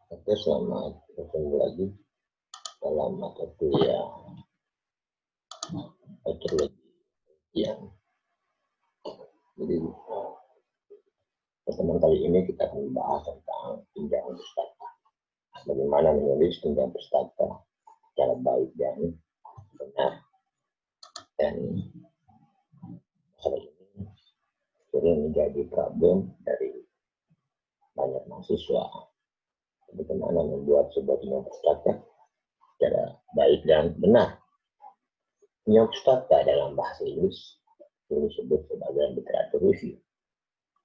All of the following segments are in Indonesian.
Oke, selamat bertemu lagi dalam mata kuliah meteorologi yang. Jadi pertemuan kali ini kita akan membahas tentang tinjauan pustaka. Bagaimana menulis tinjauan pustaka secara baik dan benar. Dan masalah ini sering menjadi problem dari banyak mahasiswa. Bagaimana membuat sebuah tinjauan pustaka secara baik dan benar. Tinjauan pustaka dalam bahasa Inggris disebut sebagai literatur review,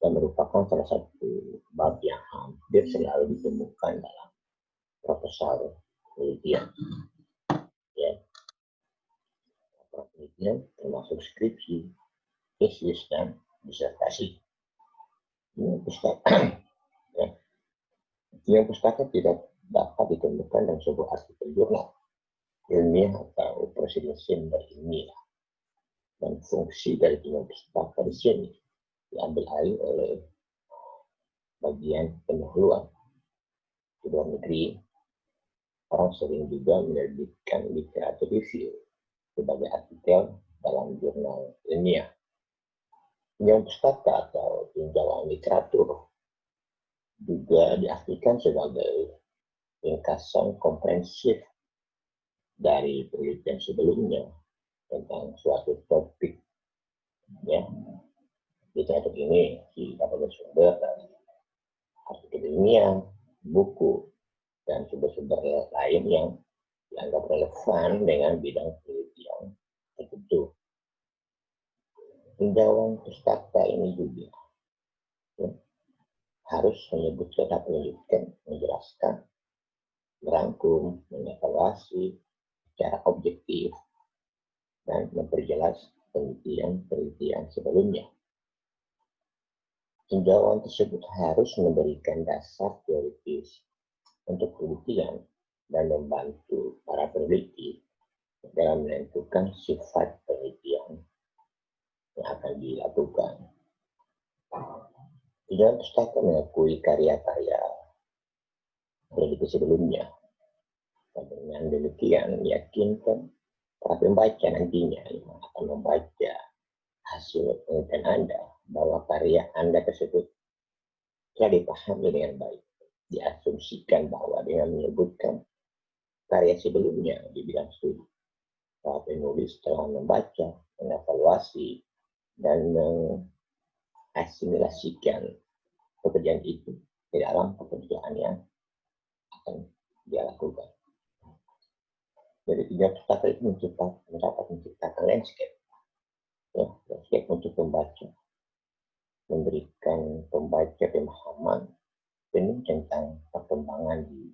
dan merupakan salah satu bab yang hampir selalu ditemukan dalam proposal penelitian. Ya, penelitian termasuk skripsi, tesis, dan disertasi. Ini pustaka, ya. Yang pustaka tidak dapat ditemukan dalam sebuah artikel jurnal ilmiah atau prosedur ilmiah. Dan fungsi dari tinjauan pustaka di sini diambil alih oleh bagian pendahuluan. Di luar negeri, orang sering juga menerbitkan literatur review sebagai artikel dalam jurnal ilmiah. Tinjauan pustaka atau tinjauan literatur juga diartikan sebagai ringkasan komprehensif dari penelitian sebelumnya tentang suatu topik. Ya, literatur ini dapat bersumber dari artikel ilmiah, buku, dan sumber-sumber lain yang dianggap relevan dengan bidang penelitian tertentu. Tinjauan pustaka ini juga harus menyebutkan atau menjelaskan, merangkum, mengevaluasi secara objektif, dan memperjelas penelitian sebelumnya. Tinjauan tersebut harus memberikan dasar teoritis untuk penelitian dan membantu para peneliti dalam menentukan sifat penelitian yang akan dilakukan. Tinjauan pustaka mengakui karya-karya peneliti sebelumnya, dan dengan demikian meyakinkan para pembaca nantinya yang akan membaca hasil penelitian Anda bahwa karya Anda tersebut telah dipahami dengan baik. Diasumsikan bahwa dengan menyebutkan karya sebelumnya di bidang studi, para penulis telah membaca, mengevaluasi, dan mengasimilasikan pekerjaan itu di dalam pekerjaan yang akan dia lakukan. Jadi tinjauan pustaka itu menciptakan landscape, ya, landscape untuk pembaca, memberikan pembaca pemahaman penuh tentang perkembangan di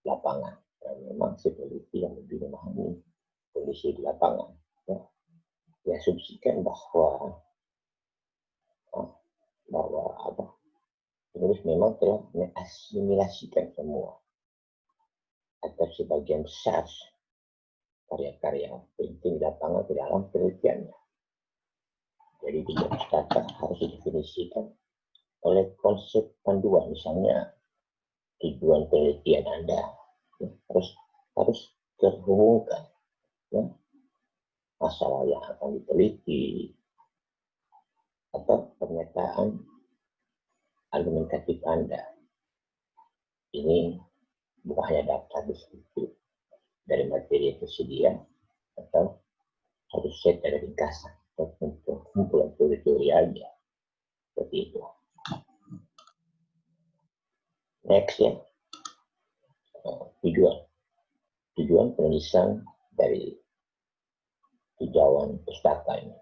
lapangan. Dan memang si peneliti yang lebih memahami kondisi di lapangan. Ya, diasumsikan bahwa penulis memang telah mengasimilasikan semua atau sebagian besar karya-karya penting di lapangan ke dalam penelitiannya. Jadi tinjauan pustaka harus didefinisikan oleh konsep panduan, misalnya tujuan penelitian Anda harus terhubungkan, ya, masalah yang akan diteliti atau pernyataan argumentatif Anda. Ini bukan hanya dapat deskriptif dari materi yang tersedia atau satu set dari ringkasan atau kumpulan teori-teori aja, seperti itu. Next, ya, tujuan penulisan dari tinjauan pustaka ini.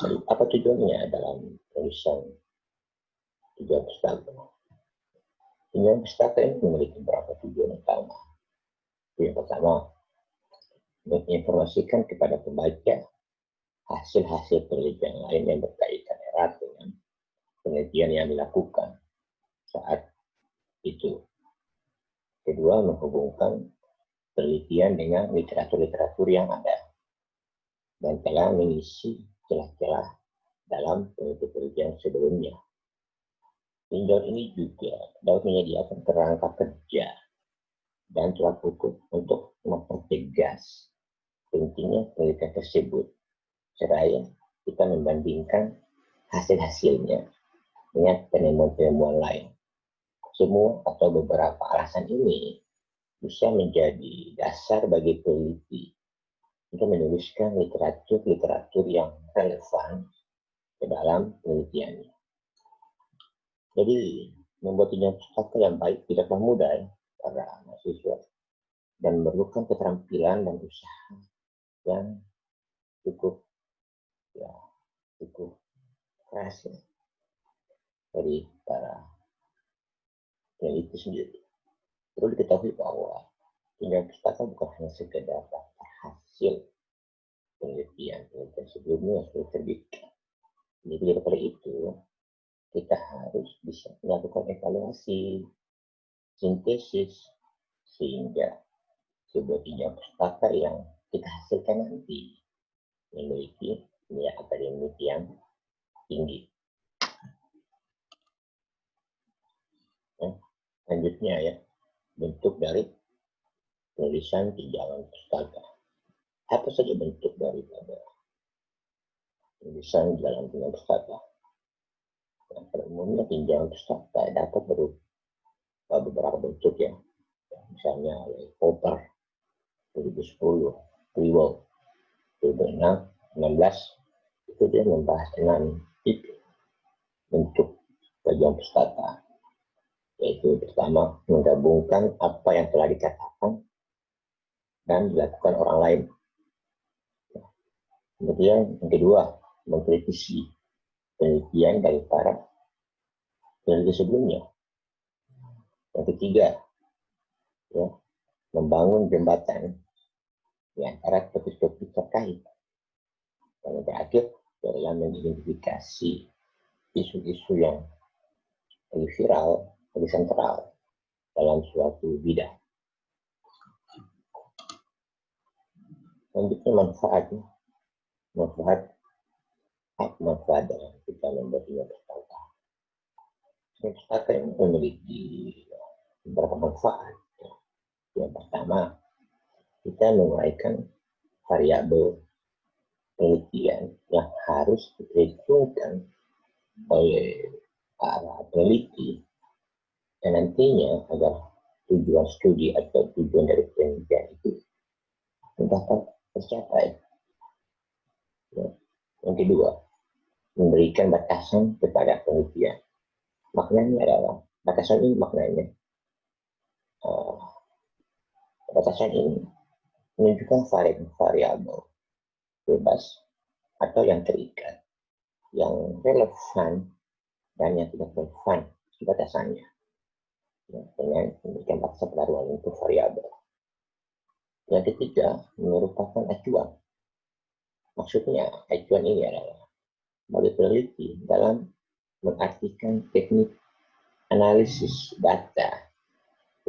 Jadi, apa tujuannya dalam penulisan tinjauan pustaka? Tinjauan pustaka ini memiliki beberapa tujuan utama. Yang pertama, menginformasikan kepada pembaca hasil-hasil penelitian lain yang berkaitan erat dengan penelitian yang dilakukan saat itu. Kedua, menghubungkan penelitian dengan literatur-literatur yang ada dan telah mengisi celah-celah dalam penelitian sebelumnya. Tinjauan ini juga dapat menyediakan kerangka kerja dan tolak ukur untuk mempertegas pentingnya penelitian tersebut, seraya kita membandingkan hasil-hasilnya dengan penemuan-penemuan lain. Semua atau beberapa alasan ini bisa menjadi dasar bagi peneliti untuk menuliskan literatur yang relevan ke dalam penelitiannya. Jadi, membuat tinjauan pustaka yang baik tidaklah mudah ya, para mahasiswa, dan memerlukan keterampilan dan usaha yang cukup keras ya, dari para peneliti sendiri. Perlu diketahui bahwa tinjauan pustaka bukan hanya sekedar daftar hasil penelitian sebelumnya yang sudah terbitkan. Jadi daripada itu, kita harus bisa melakukan evaluasi, sintesis, sehingga sebuah tinjauan pustaka yang kita hasilkan nanti memiliki nilai akademik yang tinggi. Selanjutnya ya, bentuk dari penulisan tinjauan pustaka. Apa saja bentuk daripada tulisan dalam tinjauan pustaka? Pada umumnya tinjauan pustaka dapat berupa beberapa bentuk ya. Misalnya paper 2010, Reward 2016, itu dia membahas 6 tipe bentuk kajian pustaka. Yaitu pertama, menggabungkan apa yang telah dikatakan dan dilakukan orang lain. Kemudian yang kedua, mengkritisi penelitian dari para peneliti sebelumnya. Yang ketiga, ya, membangun jembatan di antara topik-topik terkait. Dan yang terakhir, dalam mengidentifikasi isu-isu yang lebih viral, lebih sentral dalam suatu bidang. Selanjutnya manfaat dalam kita membuat tinjauan pustaka. Pustaka ini memiliki beberapa manfaat. Yang pertama, kita menguraikan variabel penelitian yang harus diperhitungkan oleh para peneliti, dan nantinya agar tujuan studi atau tujuan dari penelitian itu dapat tercapai. Yang kedua, memberikan batasan kepada penelitian. Maknanya adalah, batasan ini menunjukkan variabel bebas atau yang terikat, yang relevan dan yang tidak relevan batasannya, dengan memberikan batasan pada ruang untuk variabel. Yang ketiga, merupakan acuan. Maksudnya, acuan ini adalah bagi peneliti dalam mengartikan teknik analisis data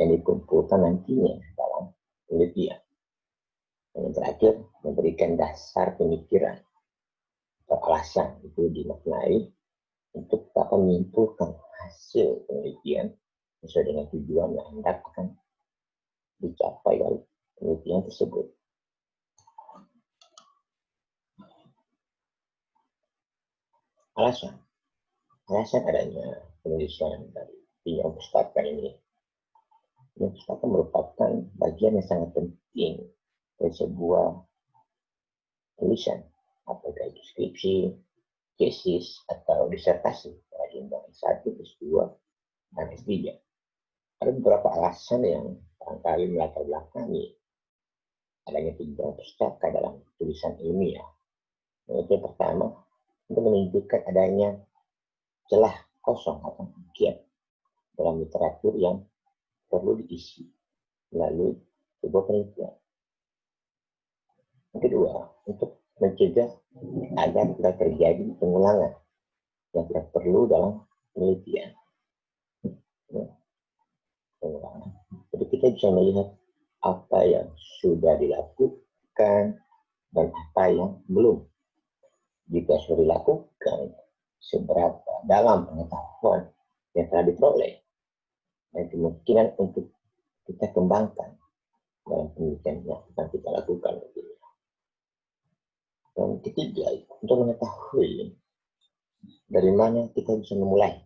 yang dikumpulkan nantinya dalam penelitian. Dan yang terakhir, memberikan dasar pemikiran atau alasan itu dimaknai untuk dapat menyimpulkan hasil penelitian sesuai dengan tujuan yang hendak akan dicapai oleh penelitian tersebut. Alasan adanya penulisan dari tinjauan pustaka ini. Tinjauan pustaka merupakan bagian yang sangat penting dari sebuah tulisan, apakah itu skripsi, tesis, atau disertasi pada jenjang S1, S2, dan S3. Ada beberapa alasan yang barangkali melatar belakangi adanya tinjauan pustaka dalam tulisan ilmiah. Yang pertama, untuk menunjukkan adanya celah kosong atau gap dalam literatur yang perlu diisi melalui sebuah penelitian. Yang kedua, untuk mencegah agar tidak terjadi pengulangan yang tidak perlu dalam penelitian. Pengulangan. Jadi kita bisa melihat apa yang sudah dilakukan dan apa yang belum. Jika sudah dilakukan, seberapa dalam pengetahuan yang telah diperoleh dan kemungkinan untuk kita kembangkan dalam penelitian yang akan kita lakukan. Dan ketiga, untuk mengetahui dari mana kita bisa memulai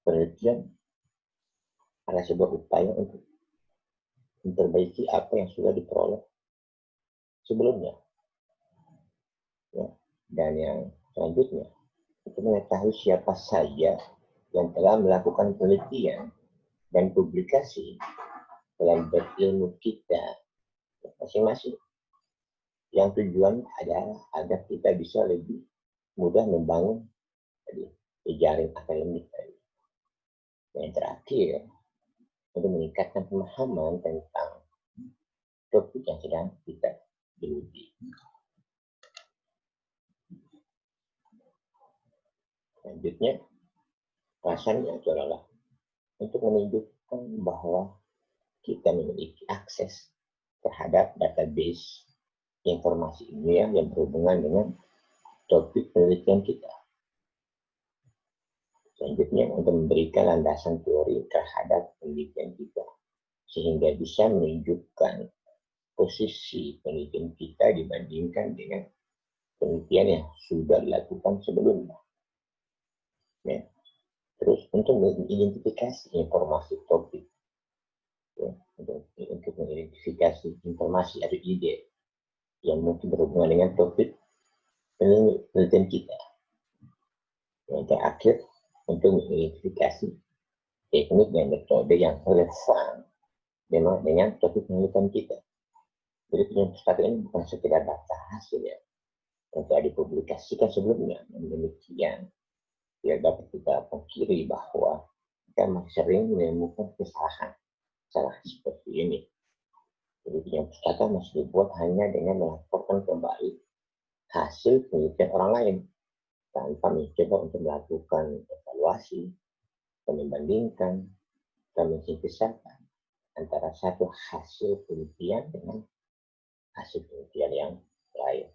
penelitian, ada sebuah upaya untuk memperbaiki apa yang sudah diperoleh sebelumnya. Ya. Dan yang selanjutnya, untuk mengetahui siapa saja yang telah melakukan penelitian dan publikasi dalam berilmu kita masing-masing. Yang tujuan adalah agar kita bisa lebih mudah membangun jejaring akademik. Dan yang terakhir, untuk meningkatkan pemahaman tentang topik yang sedang kita geluti. Selanjutnya, rasanya adalah untuk menunjukkan bahwa kita memiliki akses terhadap database informasi ilmiah yang berhubungan dengan topik penelitian kita. Selanjutnya, untuk memberikan landasan teori terhadap penelitian kita, sehingga bisa menunjukkan posisi penelitian kita dibandingkan dengan penelitian yang sudah dilakukan sebelumnya. Ya. Terus, untuk mengidentifikasi informasi topik, ya, untuk mengidentifikasi informasi atau ide yang mungkin berhubungan dengan topik penelitian kita. Yang terakhir, untuk mengidentifikasi teknik dan metode yang relevan dengan topik penelitian kita. Jadi penelitian ini bukan sekedar data hasil ya, yang telah dipublikasikan sebelumnya. Demikian, ya dapat kita pungkiri bahwa kita masih sering menemukan kesalahan seperti ini. Jadi pustaka masih dibuat hanya dengan melaporkan kembali hasil penelitian orang lain tanpa mencoba untuk melakukan evaluasi, membandingkan, dan mensintesakan antara satu hasil penelitian dengan hasil penelitian yang lain.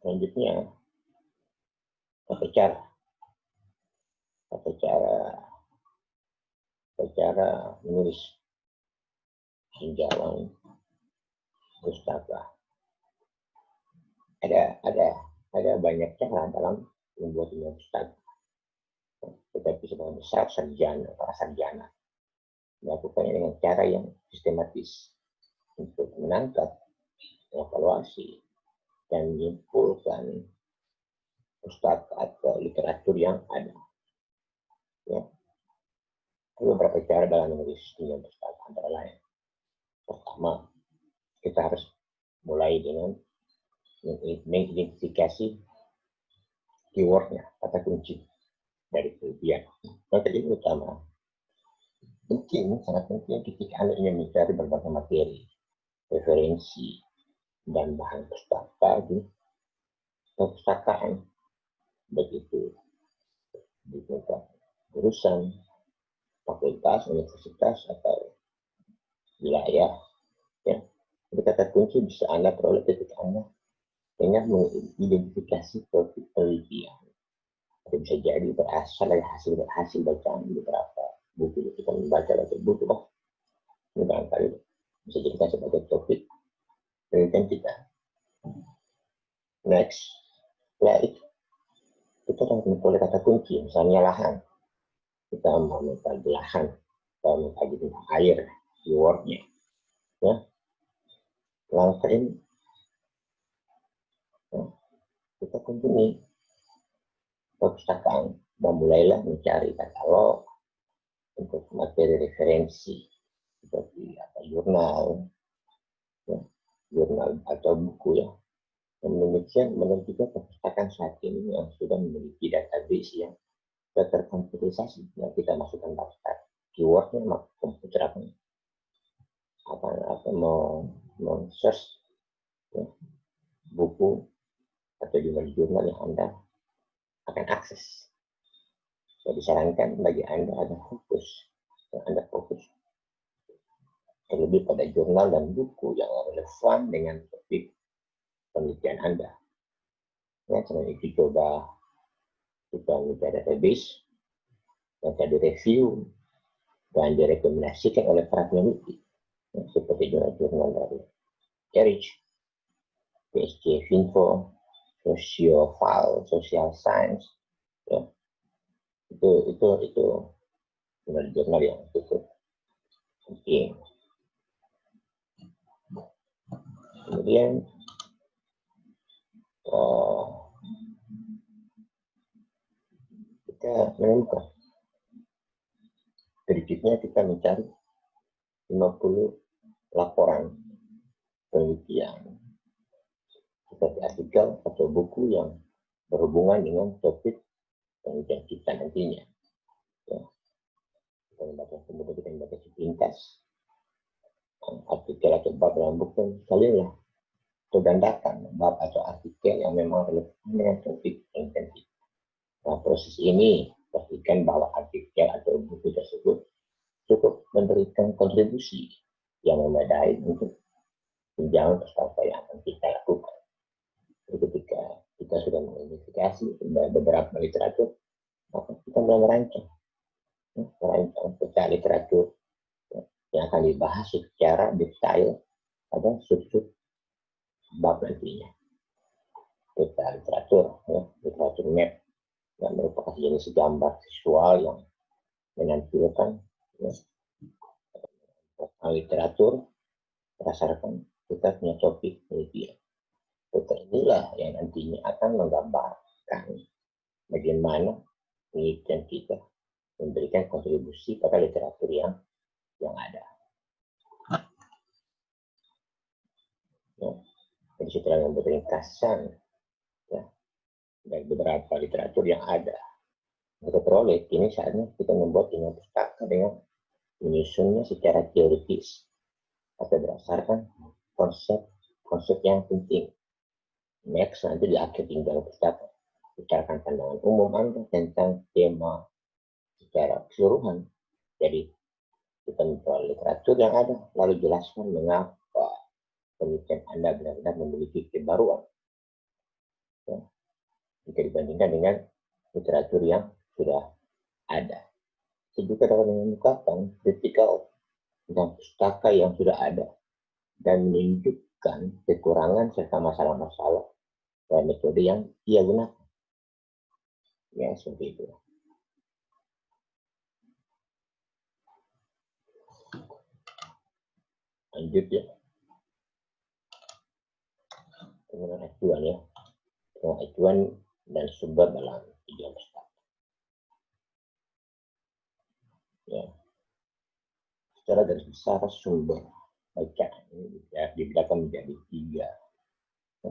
Selanjutnya, tata cara menulis tinjauan pustaka. Ada banyak cara dalam membuat pustaka. Tetapi sebagian besar para sarjana melakukannya dengan cara yang sistematis untuk menangkap, evaluasi, dan menyimpulkan pustaka atau literatur yang ada. Ya. Ada beberapa cara dalam menulis pustaka, antara lain. Pertama, kita harus mulai dengan mengidentifikasi keywordnya, kata kunci dari penelitian. Yang tadi utama, sangat penting ketika Anda ingin mencari berbagai materi, referensi, dan bahan pustaka di perpustakaan, baik itu di tingkat jurusan, fakultas, universitas, atau wilayah. Ya. Jadi kata kunci bisa Anda peroleh ketika Anda dengan mengidentifikasi topik penelitian. Itu bisa jadi berasal dari hasil bacaan beberapa buku. Kita membaca buku, ini barangkali bisa jadikan sebagai topik penelitian kita. Next, setelah itu kita harus memperoleh kata kunci, misalnya lahan. Kita mau mengkaji lahan, kita mengkaji tentang air, keywordnya. Ya. Langkah ini kita kunjungi perpustakaan dan mulailah mencari katalog untuk materi referensi seperti jurnal, ya, jurnal atau buku ya. Dan demikian menentukan perpustakaan saat ini yang sudah memiliki database yang terkomputerisasi, yang kita masukkan daftar keywordnya, maka komputer akan search ya, buku atau jurnal yang Anda akan akses. Saya disarankan bagi Anda ada fokus, terlebih pada jurnal dan buku yang relevan dengan topik penelitian Anda. Ya, selain itu coba kita minta database yang tadi review dan direkomendasikan oleh para peneliti, ya, seperti jurnal-jurnal dari Erich, PSG Finfo, Sociofile, Social Science, ya, itu jurnal-jurnal yang cukup penting. Kemudian kita menemukan berikutnya kita mencari 50 laporan penelitian seperti artikel atau buku yang berhubungan dengan topik penelitian kita nantinya. Ya. Kita membaca, kemudian kita membaca sepintas artikel atau bab dalam buku, salinlah atau gandakan bab atau artikel yang memang relevan dengan topik penelitian kita. Nah, proses ini pastikan bahwa artikel atau buku tersebut cukup memberikan kontribusi yang memadai untuk tunjangan peserta yang akan kita lakukan. Jadi ketika kita sudah mengidentifikasi beberapa literatur, maka kita mulai merancang peta literatur yang akan dibahas secara detail pada sub-sub bab nantinya. Peta literatur, ya, literatur map yang merupakan jenis gambar visual yang menampilkan, ya, literatur berdasarkan kita punya topik penelitian. Peta inilah yang nantinya akan menggambarkan bagaimana penelitian kita memberikan kontribusi pada literatur yang ada. Ya. Jadi setelah membuat ringkasan, ya, dari beberapa literatur yang ada kita peroleh, ini saatnya kita membuat dengan pustaka dengan menyusunnya secara teoritis atau berdasarkan konsep yang penting. Next, nanti di akhir tinggal pustaka bicarakan pandangan umum Anda tentang tema secara keseluruhan. Jadi kita memperoleh literatur yang ada, lalu jelaskan mengapa penelitian Anda benar-benar memiliki kebaruan, ya, jika dibandingkan dengan literatur yang sudah ada. Saya juga dapat mengemukakan kritikal tentang pustaka yang sudah ada dan menunjukkan kekurangan serta masalah-masalah dan metode yang ia gunakan. Ya, seperti itu. Lanjut ya. Kemudian acuan ya. Acuan dan sumber dalam tujuan pustaka. Ya. Secara garis besar sumber bacaan ini dibedakan menjadi 3.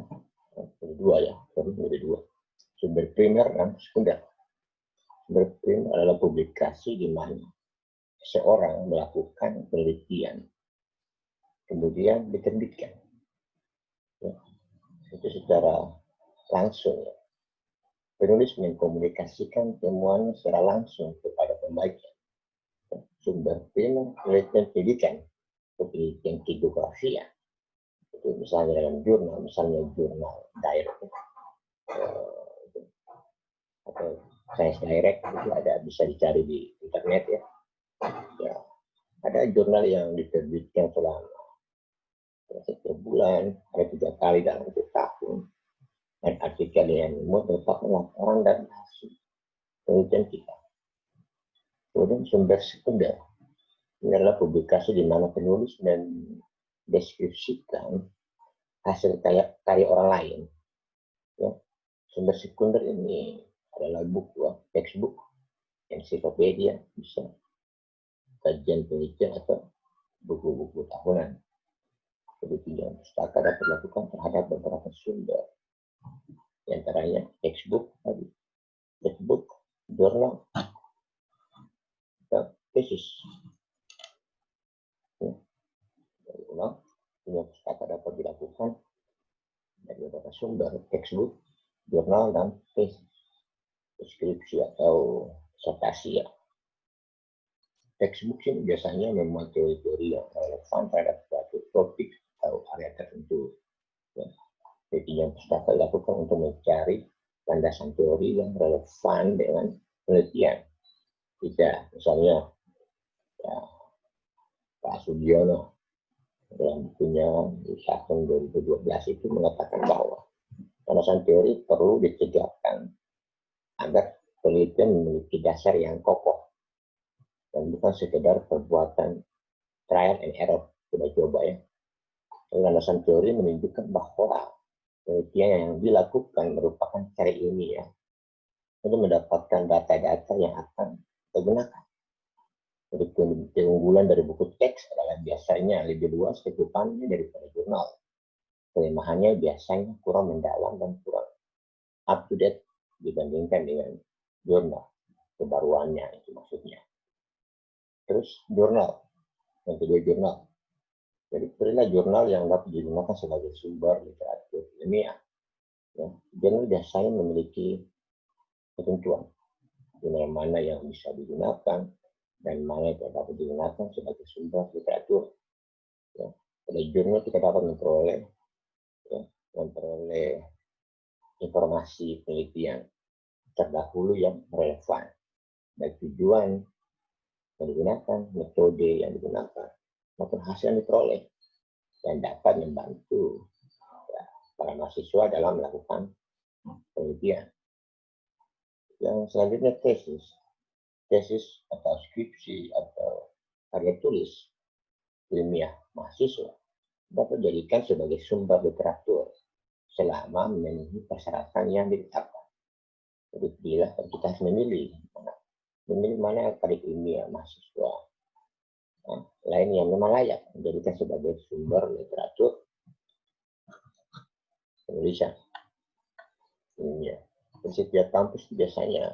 Dua ya, menjadi 2. Sumber primer dan sekunder. Sumber primer adalah publikasi di mana seorang melakukan penelitian kemudian diterbitkan. Ya. Itu secara langsung ya. Penulis mengkomunikasikan temuannya secara langsung kepada pembaca. Sumber primer penelitian pendidikan, penelitian kegeografian, itu misalnya dalam jurnal, misalnya jurnal direct atau Science Direct, itu ada, bisa dicari di internet ya. Ya, ada jurnal yang diterbitkan selama setiap bulan, ada 3 kali dalam 1 tahun, dan artikel yang merupakan laporan dan hasil penelitian kita. Kemudian sumber sekunder, ini adalah publikasi di mana penulis mendeskripsikan hasil karya orang lain. Ya. Sumber sekunder ini adalah buku, textbook, ensiklopedia, bisa kajian penelitian atau buku-buku tahunan. Jadi tujuan pustaka dapat dilakukan terhadap beberapa sumber. Di antaranya textbook, jurnal, tesis. Ulang, tujuan pustaka dapat dilakukan dari beberapa sumber, textbook, jurnal, dan tesis, deskripsi atau disertasi ya. Textbook ini biasanya memuat teori-teori yang relevan terhadap suatu topik atau area tertentu. Ya. penelitian pustaka dilakukan untuk mencari landasan teori yang relevan dengan penelitian. Bisa, misalnya, ya, Pak Sugiono dalam bukunya di tahun 2012 itu mengatakan bahwa landasan teori perlu ditegakkan agar penelitian memiliki dasar yang kokoh dan bukan sekedar perbuatan trial and error, coba-coba ya. Landasan teori menunjukkan bahwa penelitian yang dilakukan merupakan cara ilmiah untuk mendapatkan data-data yang akan digunakan. Jadi keunggulan dari buku teks adalah biasanya lebih luas cakupannya daripada jurnal. Kelemahannya biasanya kurang mendalam dan kurang up to date dibandingkan dengan jurnal. Kebaruannya itu maksudnya. Terus jurnal. Yang kedua jurnal. Jadi pilihlah jurnal yang dapat digunakan sebagai sumber literatur ilmiah. Ya, jurnal biasanya memiliki ketentuan jurnal mana yang bisa digunakan dan mana yang dapat digunakan sebagai sumber literatur. Ya, pada jurnal kita dapat memperoleh informasi penelitian terdahulu yang relevan, baik tujuan yang digunakan, metode yang digunakan, maupun hasil yang diperoleh, dan dapat membantu ya, para mahasiswa dalam melakukan penelitian. Yang selanjutnya tesis atau skripsi atau karya tulis ilmiah mahasiswa dapat dijadikan sebagai sumber literatur selama memenuhi persyaratan yang ditetapkan. Jadi bila kita harus memilih mana karya ilmiah mahasiswa lain yang memang layak dijadikan sebagai sumber literatur penulisan ilmiah. Setiap kampus biasanya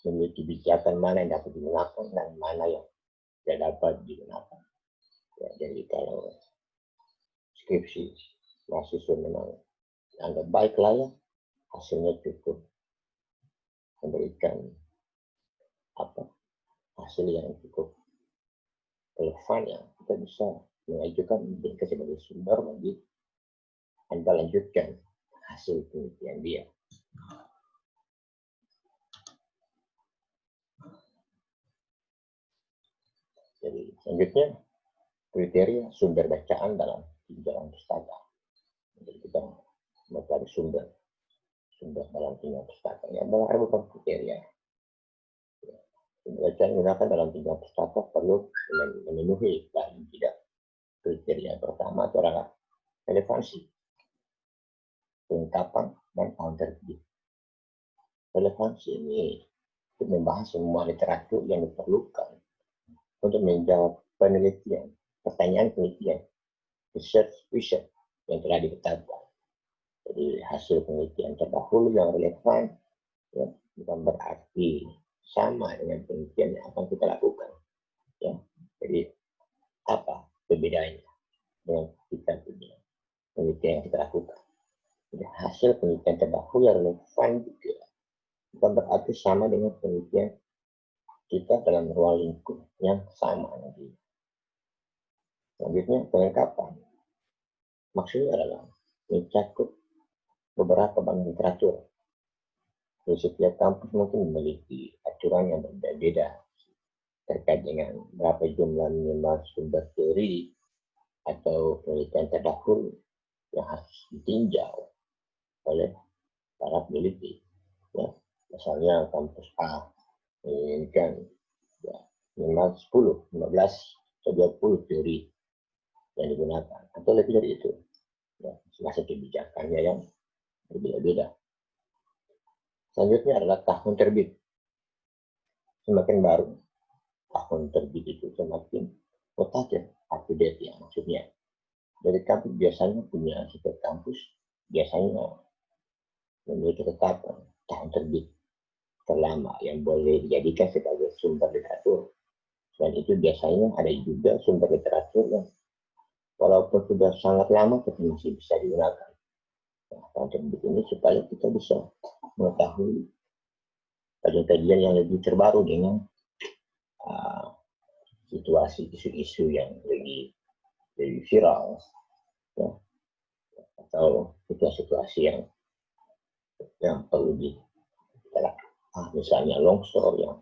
memiliki kebijakan mana yang dapat digunakan dan mana yang tidak dapat digunakan. Ya, jadi kalau skripsi mahasiswa memang anggap baik layak, hasilnya cukup memberikan hasil yang cukup relevan yang kita bisa mengajukan menjadi sebagai sumber bagi Anda lanjutkan hasil penelitian dia. Jadi selanjutnya kriteria sumber bacaan dalam tinjauan pustaka. Jadi kita mencari sumber dalam tinjauan pustaka. Yang adalah ada beberapa kriteria. Sumber bacaan digunakan dalam tinjauan pustaka perlu memenuhi paling tidak kriteria pertama itu adalah relevansi, kelengkapan, dan tahun terbit. Relevansi ini itu membahas semua literatur yang diperlukan untuk menjawab penelitian, pertanyaan penelitian, research yang telah ditetapkan. Jadi hasil penelitian terdahulu yang relevan ya, bukan berarti sama dengan penelitian yang akan kita lakukan. Ya. Jadi apa perbedaannya dengan kita punya penelitian yang kita lakukan? Jadi hasil penelitian terdahulu yang relevan juga bukan berarti sama dengan penelitian kita dalam ruang lingkup yang sama nanti. Selanjutnya kelengkapan. Maksudnya adalah mencakup beberapa bank literatur. Di setiap kampus mungkin memiliki aturan yang berbeda terkait dengan berapa jumlah minimal sumber teori atau penelitian terdahulu yang harus ditinjau oleh para peneliti. Ya, misalnya kampus A menginginkan ya, minimal 10, 15, atau 20 teori yang digunakan, atau lebih dari itu. Ya, masing-masing kebijakannya yang berbeda-beda. Selanjutnya adalah tahun terbit. Semakin baru, tahun terbit itu semakin mutakhir, up to date ya maksudnya. Dari kampus biasanya punya setiap kampus biasanya memiliki ketetapan tahun terbit terlama yang boleh dijadikan sebagai sumber literatur. Selain itu biasanya ada juga sumber literatur yang walaupun sudah sangat lama tapi masih bisa digunakan. Nah, tahun terbit ini supaya kita bisa mengetahui kajian-kajian yang lebih terbaru dengan situasi isu-isu yang lebih viral. Ya. atau situasi-situasi yang perlu misalnya longsor, yang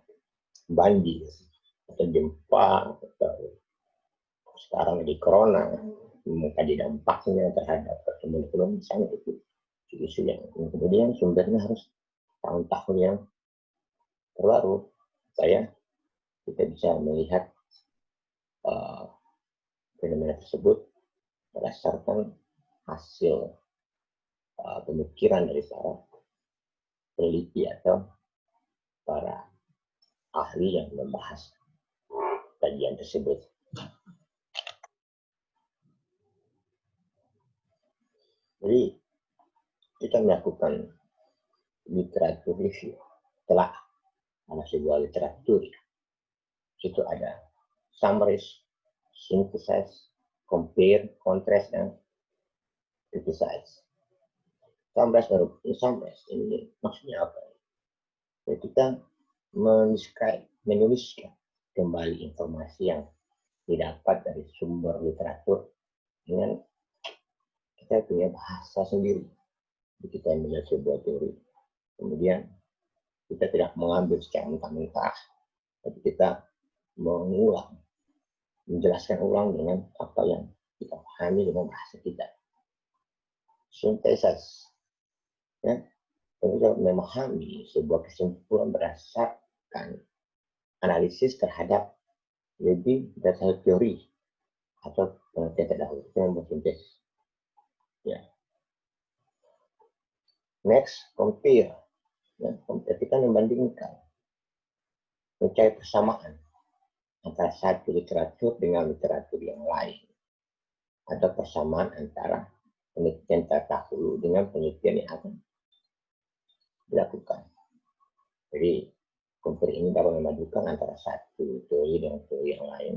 banjir, atau gempa, atau sekarang di corona, mengkaji dampaknya terhadap pertumbuhan ekonomi, misalnya itu isu yang kemudian sumbernya harus tahun-tahun yang terbaru. Saya kita bisa melihat fenomena tersebut berdasarkan hasil pemikiran dari para peneliti atau para ahli yang membahas kajian tersebut. Jadi kita melakukan literatur review, telah ada sebuah literatur, situ ada summarize, synthesize, compare, contrast, dan criticize. Summarize ini maksudnya apa? Jadi kita menuliskan kembali informasi yang didapat dari sumber literatur dengan kita punya bahasa sendiri. Kita melihat sebuah teori, kemudian kita tidak mengambil secara mentah-mentah, tapi kita menjelaskan ulang dengan apa yang kita pahami dengan bahasa kita. Sintesis, ya, kita memahami sebuah kesimpulan berdasarkan analisis terhadap lebih dari satu teori atau pengertian terdahulu. Itu membuat sintesis. Ya. Next, compare. Ya, kita membandingkan, mencari persamaan antara satu literatur dengan literatur yang lain. Ada persamaan antara penelitian terdahulu dengan penelitian yang akan dilakukan. Jadi, compare ini dapat memadukan antara satu teori dengan teori yang lain.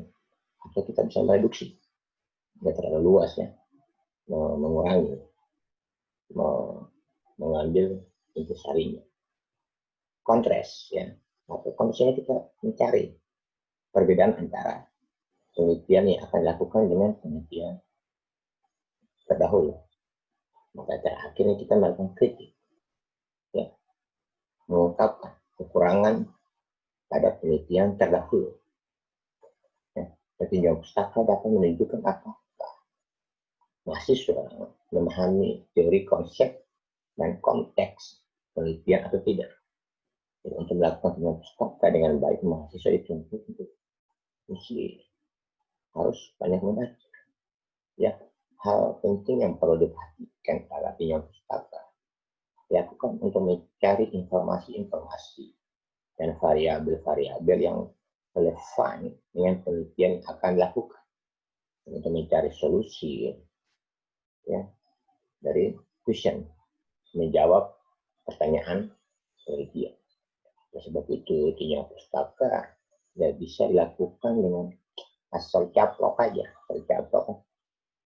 Atau kita bisa mereduksi. Tidak terlalu luas ya. Mengurangi. Mengambil intisarinya. Kontras ya. Atau kontrasnya kita mencari perbedaan antara penelitian yang akan dilakukan dengan penelitian terdahulu. Maka terakhir ini kita melakukan kritik, ya, mengungkapkan kekurangan pada penelitian terdahulu. Ya, petinjau pustaka dapat menunjukkan apakah mahasiswa memahami teori konsep dan konteks penelitian atau tidak. Jadi, untuk melakukan petinjau pustaka dengan baik, mahasiswa dituntut untuk mesti harus banyak membaca. Ya, hal penting yang perlu diperhatikan pada petinjau pustaka dilakukan untuk mencari informasi-informasi dan variabel-variabel yang relevan dengan penelitian yang akan dilakukan, untuk mencari solusi ya dari question, menjawab pertanyaan penelitian. Oleh sebab itu, petinjau pustaka tidak bisa dilakukan dengan asal caplok aja,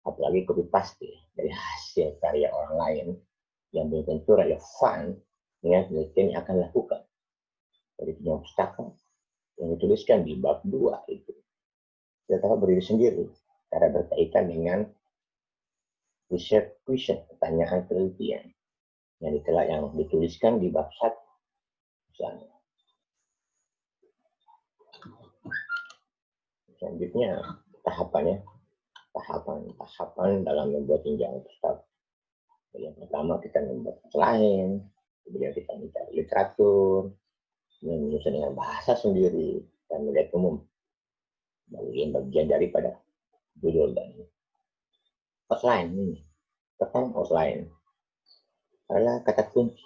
apalagi copy paste dari hasil karya orang lain yang belum tentu relevan dengan penelitian yang akan dilakukan. Dari petinjau pustaka yang dituliskan di bab 2 itu kita dapat berdiri sendiri karena berkaitan dengan research question, pertanyaan penelitian yang dituliskan di bab 1 misalnya. Selanjutnya tahapan dalam membuat tinjauan pustaka. Yang pertama kita membuat outline, kemudian kita mencari literatur, menyusun dengan bahasa sendiri dan melihat umum, bagian daripada judul dan outline ini. Tekan outline adalah kata kunci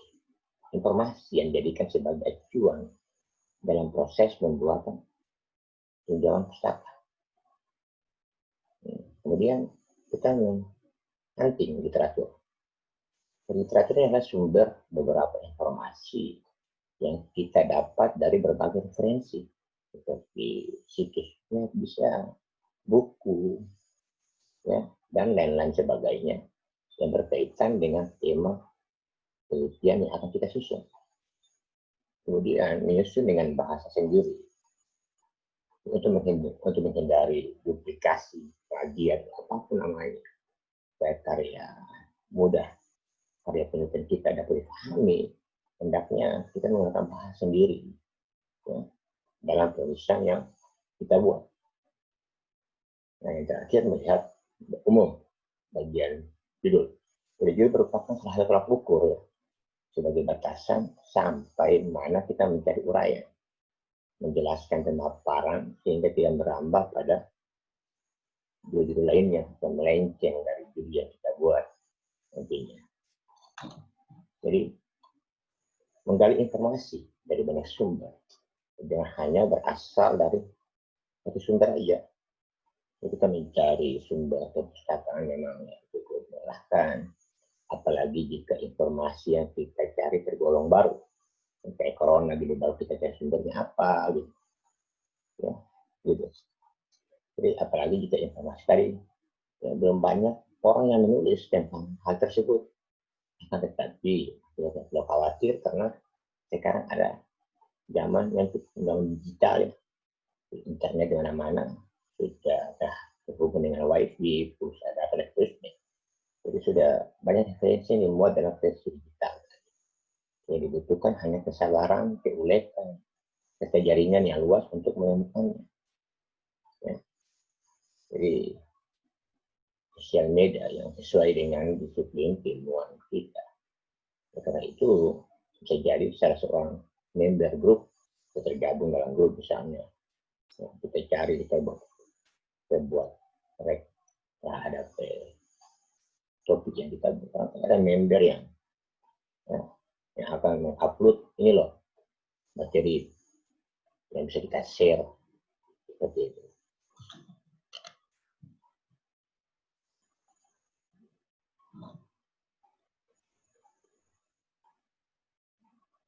informasi yang dijadikan sebagai acuan dalam proses pembuatan tinjauan pustaka. Kemudian kita hunting literatur. Literatur adalah sumber beberapa informasi yang kita dapat dari berbagai referensi, seperti situsnya bisa, buku, ya, dan lain-lain sebagainya yang berkaitan dengan tema penelitian yang akan kita susun. Kemudian menyusun dengan bahasa sendiri untuk menghindari duplikasi, plagiat, apapun namanya, karya mudah karya penelitian kita dapat dipahami, hendaknya kita menggunakan bahasa sendiri ya, dalam tulisan yang kita buat. Nah, yang terakhir melihat umum bagian judul. Jadi judul merupakan salah satu tolak ukur ya, sebagai batasan sampai mana kita mencari uraian, menjelaskan pemaparan sehingga tidak merambah pada judul lainnya yang melenceng dari judul yang kita buat nantinya. Jadi menggali informasi dari banyak sumber, jangan hanya berasal dari satu sumber aja. Jadi kita mencari sumber perpustakaan memang cukup melelahkan, apalagi jika informasi yang kita cari tergolong baru, kayak corona gitu, baru kita cari sumbernya apa gitu, ya, gitu. Jadi apalagi jika informasi tadi ya, belum banyak orang yang menulis tentang hal tersebut. Akan tetapi ya, perlu khawatir karena sekarang ada zaman yang digital ya, internet di mana-mana, sudah terhubung dengan wifi, terus ada elektrisnya. Jadi sudah banyak referensi yang dimuat dalam versi digital. Yang dibutuhkan hanya kesabaran, keuletan, serta jaringan yang luas untuk menemukannya. Ya. Jadi sosial media yang sesuai dengan disiplin ilmuwan kita. Karena itu bisa jadi salah seorang member grup tergabung dalam grup misalnya. Ya, kita cari, kita buat rek terhadap topik yang kita buat. Ada member yang akan mengupload ini loh materi yang bisa kita share seperti itu.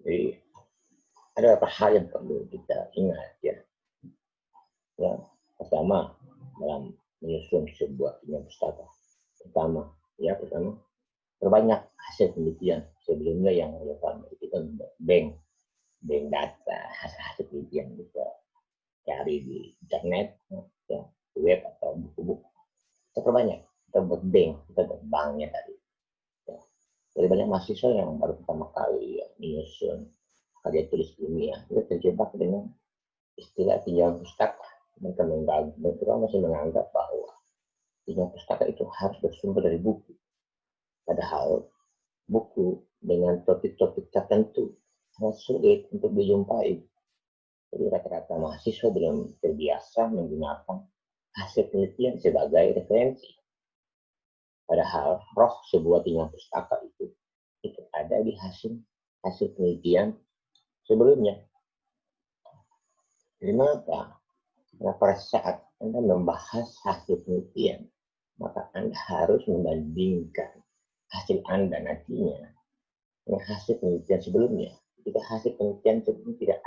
Jadi ada beberapa hal yang perlu kita ingat ya. Ya, pertama dalam menyusun sebuah pustaka. Pertama perbanyak hasil penelitian sebelumnya yang relevan. Kita bank data hasil penelitian bisa cari di internet, ya, web atau buku-buku. Kita perbanyak, kita buat banknya tadi. Ya. Jadi banyak mahasiswa yang baru pertama kali ya, menyusun karya tulis ilmiah, itu terjebak dengan istilah pinjaman pustaka. Mereka masih menganggap bahwa pinjaman pustaka itu harus bersumber dari buku. Padahal buku dengan topik-topik tertentu sangat sulit untuk dijumpai. Jadi rata-rata mahasiswa belum terbiasa menggunakan hasil penelitian sebagai referensi. Padahal roh sebuah pinjaman pustaka itu ada di hasil penelitian sebelumnya. Kenapa? Karena pada saat Anda membahas hasil penelitian, maka Anda harus membandingkan hasil Anda nantinya dengan hasil penelitian sebelumnya. Jika hasil penelitian sebelumnya tidak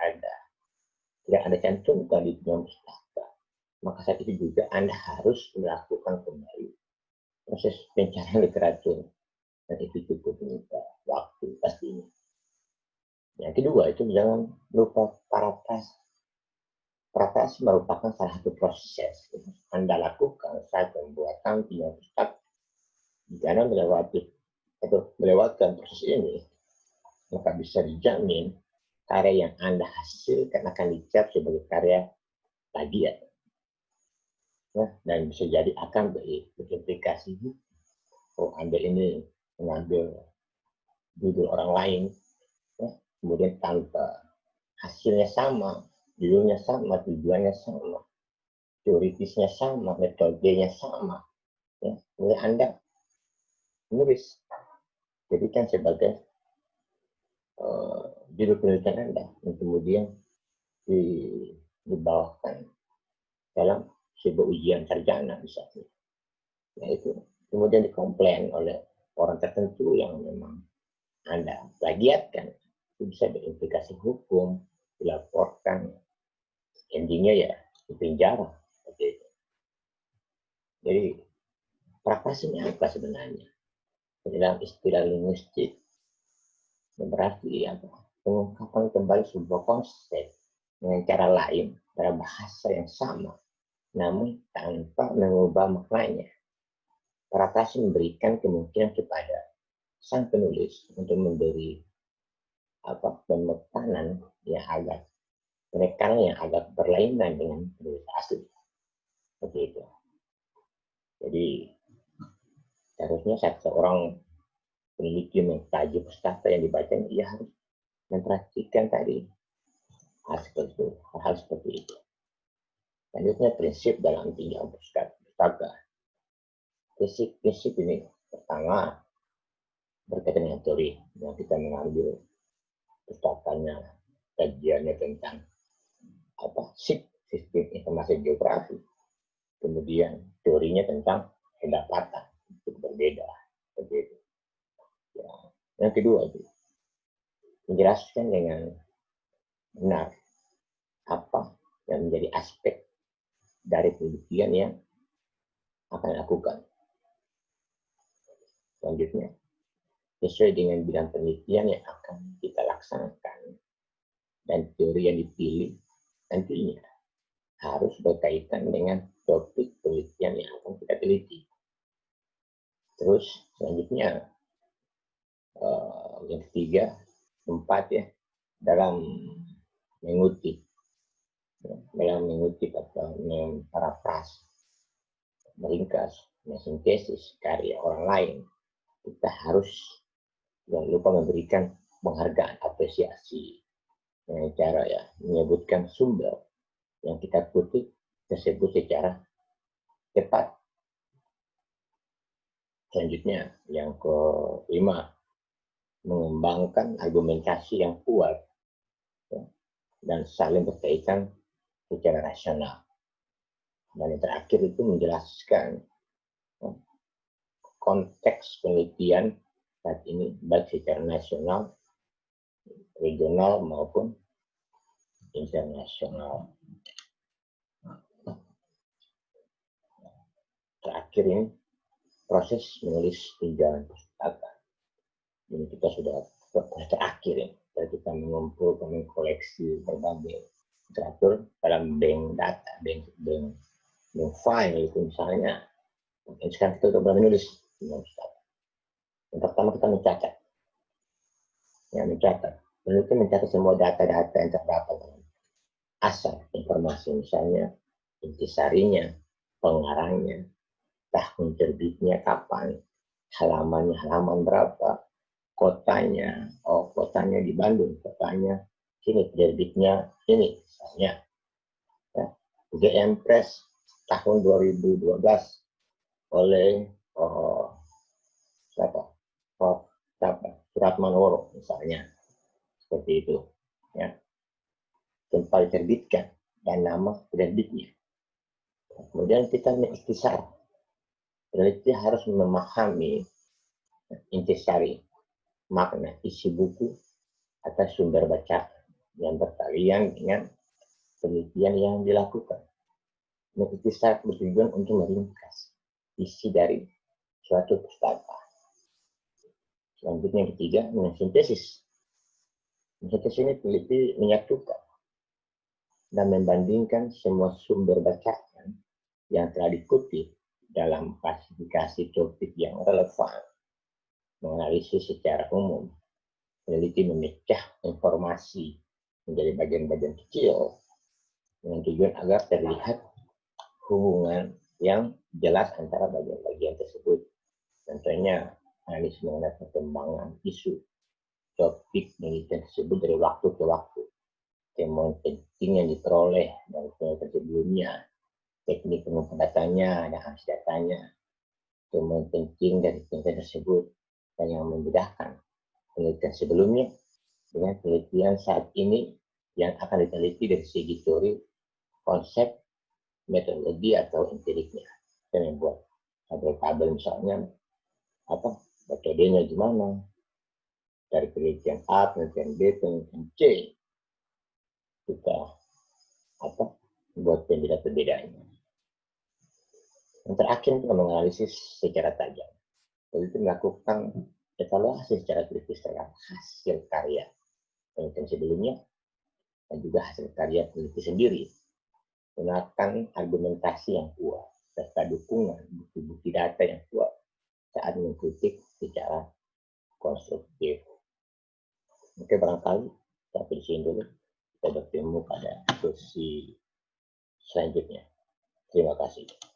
ada cantumkan di pinjaman pustaka, maka saat itu juga Anda harus melakukan kembali proses pencarian literatur, dan itu cukup menyita waktu pastinya. Yang kedua itu jangan lupa parafrase. Parafrase merupakan salah satu proses yang Anda lakukan saat pembuatan pinjaman pustaka. Jika Anda melewatkan proses ini, maka bisa dijamin karya yang Anda hasilkan akan dicap sebagai karya plagiat. Ya, dan bisa jadi akan berimplikasi, oh Anda ini mengambil judul orang lain, ya, kemudian tanpa hasilnya sama, judulnya sama, tujuannya sama, teoritisnya sama, metodenya sama, ya, kemudian Anda menulis, jadikan sebagai judul penelitian Anda, yang kemudian dibawakan dalam sebuah ujian sarjana misalnya. Nah itu kemudian dikomplain oleh orang tertentu yang memang Anda plagiatkan, itu bisa berimplikasi hukum, dilaporkan, endingnya ya di penjara. Jadi parafrasenya apa sebenarnya? Dalam istilah linguistik berarti apa? Pengungkapan kembali sebuah konsep dengan cara lain dalam bahasa yang sama, namun tanpa mengubah maknanya. Parafrase memberikan kemungkinan kepada sang penulis untuk memberi pemekanan yang agak berlainan dengan penulis asli. Seperti itu. Jadi seharusnya seorang peneliti mengkaji pustaka yang dibacanya, ia harus memperhatikan tadi hal seperti itu. Selanjutnya prinsip dalam tinjauan pustaka. Prinsip ini pertama berkaitan dengan teori yang kita mengambil pustakanya, kajiannya tentang sistem informasi geografi. Kemudian teorinya tentang pendapatan itu berbeda. Begitu. Ya. Yang kedua itu menjelaskan dengan benar apa yang menjadi aspek dari penelitian yang akan dilakukan. Selanjutnya, sesuai dengan bidang penelitian yang akan kita laksanakan dan teori yang dipilih nantinya harus berkaitan dengan topik penelitian yang akan kita teliti. Terus selanjutnya yang ketiga, keempat ya, dalam mengutip atau memparafras, meringkas, mensintesis karya orang lain, kita harus jangan lupa memberikan penghargaan, apresiasi dengan cara ya menyebutkan sumber yang kita kutip tersebut secara tepat. Selanjutnya yang kelima, mengembangkan argumentasi yang kuat ya, dan saling berkaitan secara rasional. Dan yang terakhir itu menjelaskan ya, konteks penelitian saat ini baik secara nasional, regional maupun internasional. Terakhir ini proses menulis tinjauan pustaka. Ini kita sudah proses terakhir ya. Kita mengumpulkan, mengkoleksi berbagai literatur dalam bank data, bank file itu misalnya. Dan sekarang kita sudah menulis tinjauan pustaka. Yang pertama kita mencatat. Ya, mencatat. Peneliti mencatat semua data-data yang terdapat dalam asal informasi, misalnya intisarinya, pengarangnya, tahun terbitnya kapan, halaman berapa, kotanya di Bandung, kotanya sini, terbitnya ini, misalnya ya, GM Press tahun 2012 oleh Suratmanoro misalnya, seperti itu ya, tempat diterbitkan dan nama penerbitnya. Kemudian kita mengikhtisar. Peneliti harus memahami intisari, makna isi buku atau sumber bacaan yang berkaitan dengan penelitian yang dilakukan. Mengikhtisar bertujuan untuk meringkas isi dari suatu pustaka. Selanjutnya yang ketiga, mensintesis. Mensintesis ini peneliti menyatukan dan membandingkan semua sumber bacaan yang telah dikutip dalam klasifikasi topik yang relevan, menganalisis secara umum. Peneliti memecah informasi menjadi bagian-bagian kecil dengan tujuan agar terlihat hubungan yang jelas antara bagian-bagian tersebut. Contohnya, analisis mengenai perkembangan isu topik penelitian tersebut dari waktu ke waktu, temuan penting yang diperoleh dari penelitian sebelumnya, teknik pengumpulan datanya dan hasil datanya, temuan penting dari penelitian tersebut, dan yang membedakan penelitian sebelumnya dengan penelitian saat ini yang akan diteliti dari segi teori, konsep, metodologi atau empiriknya. Dan membuat tabel-tabel misalnya metodenya gimana, dari penelitian A, penelitian B, penelitian C, kita buat pembeda-pembedanya. Yang terakhir kita menganalisis secara tajam. Jadi itu melakukan evaluasi secara kritis terhadap hasil karya penelitian sebelumnya dan juga hasil karya peneliti sendiri. Gunakan argumentasi yang kuat serta dukungan bukti-bukti data yang kuat saat mengkritik secara konstruktif. Oke, barangkali sampai di sini dulu. Kita bertemu pada sesi selanjutnya. Terima kasih.